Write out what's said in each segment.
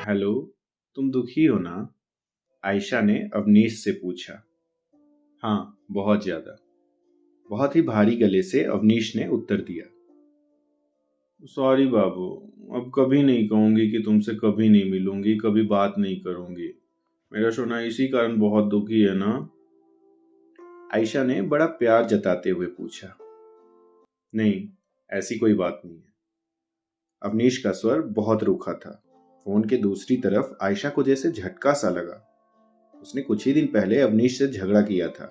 Hello. तुम दुखी हो ना? आयशा ने अवनीश से पूछा। हाँ, बहुत ज्यादा। बहुत ही भारी गले से अवनीश ने उत्तर दिया। सॉरी बाबू, अब कभी नहीं कहूंगी कि तुमसे कभी नहीं मिलूंगी, कभी बात नहीं करूंगी। मेरा सोना इसी कारण बहुत दुखी है ना? आयशा ने बड़ा प्यार जताते हुए पूछा। नहीं, ऐसी कोई बात नहीं है। अवनीश का स्वर बहुत रूखा था। फोन के दूसरी तरफ आयशा को जैसे झटका सा लगा। उसने कुछ ही दिन पहले अवनीश से झगड़ा किया था।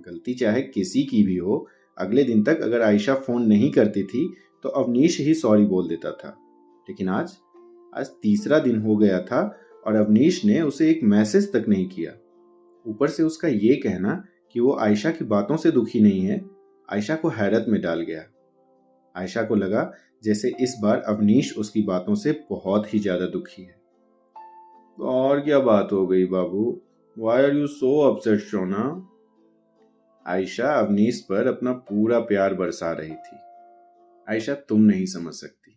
गलती चाहे किसी की भी हो, अगले दिन तक अगर आयशा फोन नहीं करती थी तो अवनीश ही सॉरी बोल देता था। लेकिन आज आज तीसरा दिन हो गया था और अवनीश ने उसे एक मैसेज तक नहीं किया। ऊपर से उसका ये कहना कि वो आयशा की बातों से दुखी नहीं है, आयशा को हैरत में डाल गया। आयशा को लगा जैसे इस बार अवनीश उसकी बातों से बहुत ही ज्यादा दुखी है। और क्या बात हो गई बाबू? Why are you so upset शोना? आयशा अवनीश पर अपना पूरा प्यार बरसा रही थी। आयशा, तुम नहीं समझ सकती।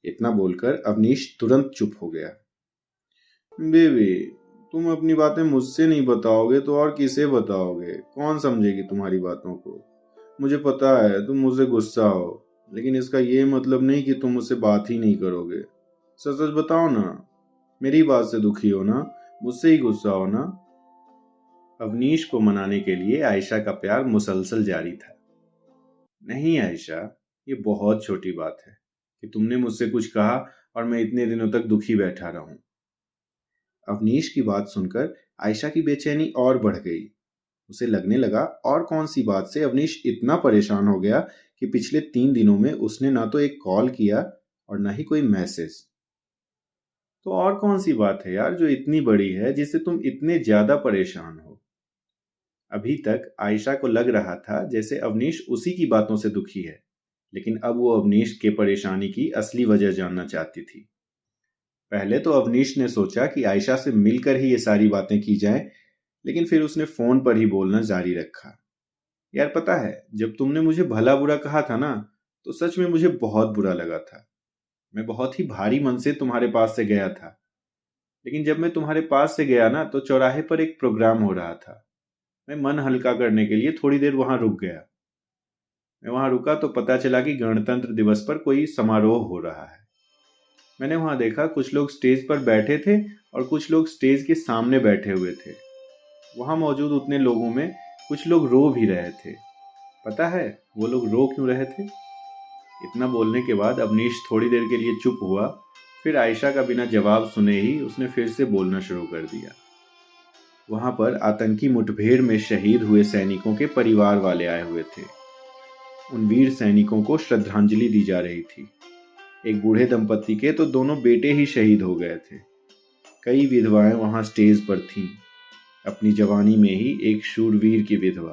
इतना बोलकर अवनीश तुरंत चुप हो गया। बेबी, तुम अपनी बातें मुझसे नहीं बताओगे तो और किसे बताओगे? कौन समझेगी तुम्हारी बातों को? मुझे पता है तुम मुझसे गुस्सा हो, लेकिन इसका ये मतलब नहीं कि तुम मुझसे बात ही नहीं करोगे। सच सच बताओ ना, मेरी बात से दुखी हो ना? मुझसे ही गुस्सा हो ना? अवनीश को मनाने के लिए आयशा का प्यार मुसलसल जारी था। नहीं आयशा, ये बहुत छोटी बात है कि तुमने मुझसे कुछ कहा और मैं इतने दिनों तक दुखी बैठा रहूं। अवनीश की बात सुनकर आयशा की बेचैनी और बढ़ गई। उसे लगने लगा और कौन सी बात से अवनीश इतना परेशान हो गया कि पिछले 3 दिनों में उसने ना तो एक कॉल किया और ना ही कोई मैसेज। तो और कौन सी बात है यार जो इतनी बड़ी है जिससे तुम इतने ज्यादा परेशान हो? अभी तक आयशा को लग रहा था जैसे अवनीश उसी की बातों से दुखी है, लेकिन अब वो अवनीश के परेशानी की असली वजह जानना चाहती थी। पहले तो अवनीश ने सोचा कि आयशा से मिलकर ही ये सारी बातें की जाएं, लेकिन फिर उसने फोन पर ही बोलना जारी रखा। यार पता है, जब तुमने मुझे भला बुरा कहा था ना, तो सच में मुझे बहुत बुरा लगा था। मैं बहुत ही भारी मन से तुम्हारे पास से गया था। लेकिन जब मैं तुम्हारे पास से गया ना, तो चौराहे पर एक प्रोग्राम हो रहा था। मैं मन हल्का करने के लिए थोड़ी देर वहां रुक गया। मैं वहां रुका तो पता चला कि गणतंत्र दिवस पर कोई समारोह हो रहा है। मैंने वहां देखा कुछ लोग स्टेज पर बैठे थे और कुछ लोग स्टेज के सामने बैठे हुए थे। वहां मौजूद उतने लोगों में कुछ लोग रो भी रहे थे। पता है वो लोग रो क्यों रहे थे? इतना बोलने के बाद अवनीश थोड़ी देर के लिए चुप हुआ। फिर आयशा का बिना जवाब सुने ही उसने फिर से बोलना शुरू कर दिया। वहां पर आतंकी मुठभेड़ में शहीद हुए सैनिकों के परिवार वाले आए हुए थे। उन वीर सैनिकों को श्रद्धांजलि दी जा रही थी। एक बूढ़े दंपत्ति के तो दोनों बेटे ही शहीद हो गए थे। कई विधवाएं वहां स्टेज पर थीं, अपनी जवानी में ही एक शूरवीर की विधवा।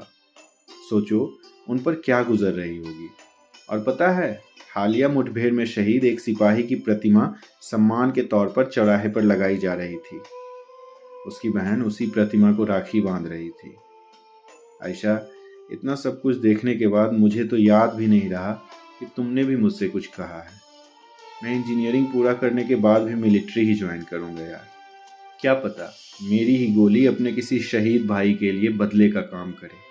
सोचो उन पर क्या गुजर रही होगी। और पता है, हालिया मुठभेड़ में शहीद एक सिपाही की प्रतिमा सम्मान के तौर पर चौराहे पर लगाई जा रही थी। उसकी बहन उसी प्रतिमा को राखी बांध रही थी। आयशा, इतना सब कुछ देखने के बाद मुझे तो याद भी नहीं रहा कि तुमने भी मुझसे कुछ कहा है। मैं इंजीनियरिंग पूरा करने के बाद भी मिलिट्री ही ज्वाइन करूंगा यार। क्या पता मेरी ही गोली अपने किसी शहीद भाई के लिए बदले का काम करे।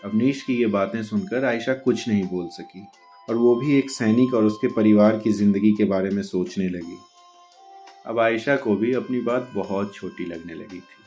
अवनीश की ये बातें सुनकर आयशा कुछ नहीं बोल सकी और वो भी एक सैनिक और उसके परिवार की जिंदगी के बारे में सोचने लगी। अब आयशा को भी अपनी बात बहुत छोटी लगने लगी थी।